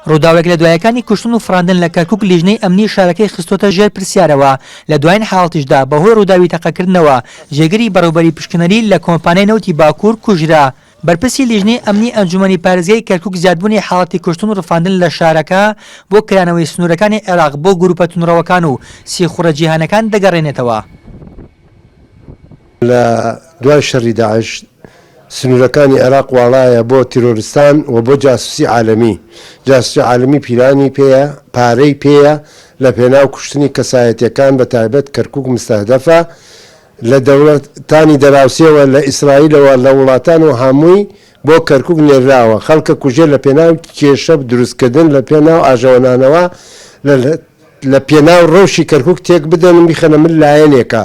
ڕووداوێک لە دوایەکانی کوشتن و فراندن لە کەرکووک لیژنەی ئەمنی شارەکەی خستۆتە ژێر پرسیارەوە لە دوایین حاڵتیشدا بەهۆی ڕووداوی تەقەکردنەوە ژێگری بەڕێوەبەری پشکنەری لە کۆمپانیای نەوتی باکوور کوژرا. بەرپرسی لیژنەی ئەمنی ئەنجومەنی پارێزگای کەرکووک زیادبوونی حاڵەتی کوشتن و ڕفاندن لە شارەکە بۆ کرانەوەی سنوورەکانی عێراق بۆ گروپە تونڕەوەکان و سیخوڕە جیهانەکان دەگەڕێنێتەوە. لە دوای شەڕی داعش سنوورەکانی عێراق واڵایە بۆ تیرۆریستان و بۆ جاسوسی عالەمی. جاسوسی عالەمی پیرانی پێیە، پارەی پێیە لە پێناو کوشتنی کەسایەتیەکان بە تایبەت کەرکووک مستەهدەفە لە دەوڵەتانی دەراوسێەوە لە ئیسرائیلەوە لە وڵاتان و هەمووی بۆ کەرکووک نێراوە. خەڵکە کوژێ لە پێناو کێشە دروستکردن لە پێناو ئاژەوەنانەوە لە پێناو ڕەوشی کەرکووک تێک بدەن و بیخەنە من لایەنێکە.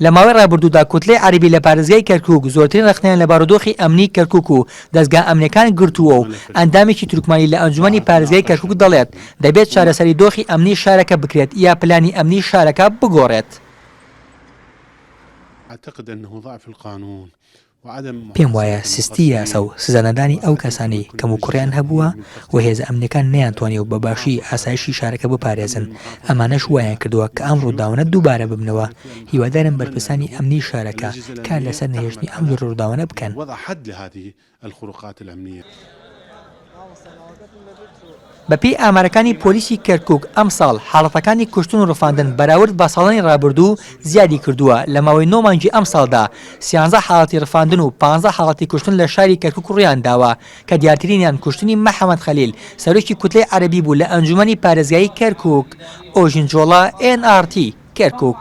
لە ماوەی ڕابردوودا کوتلەی عەربی لە پارێزگای کەرکووک زۆرترین رەخنەیان لە بارودۆخی ئەمنی کەرکووک و دەستگا ئەمنیەکان گرتووە و ئەندامێکی تورکمانی لە ئەنجومەنی پارێزگای کەرکووک دەڵێت دەبێت چارەسەری دۆخی ئەمنی شارەکە بکرێت یا پلانی ئەمنی شارەکە بگۆڕێت. پێم وایە سستی یاسا و سزانەدانی ئەو کەسانی کەم و کوڕیان هەبووە و هێزە ئەمنیەکان نەیانتوانێت بە باشی ئاسایشی شارەکە بپارێزن. ئەمانەش وایان کردووە کە ئەم ڕووداوانە دووبارە ببنەوە. هیوادارم بەرپرسانی ئەمنی شارەکە کار لەسەر نەهێشتنی ئەم جۆرە ڕووداوانە بکەن. بەپێی ئامارەکانی پۆلیسی کەرکووک ئەم ساڵ حاڵەتەکانی کوشتن و ڕفاندن بەراورد بە ساڵانی ڕابردوو زیادی کردووە. لە ماوەی 9 مانگی ئەم ساڵدا 13 حاڵەتی ڕفاندن و 15 حاڵەتی کوشتن لە شاری کەرکووک ڕوویان داوە کە دیارترینیان کوشتنی مەحەمەد خەلیل سەرۆکی کوتلەی عەربی بوو لە ئەنجومەنی پارێزگایی کەرکووک. ئۆژین جۆڵا NRT کەرکووک.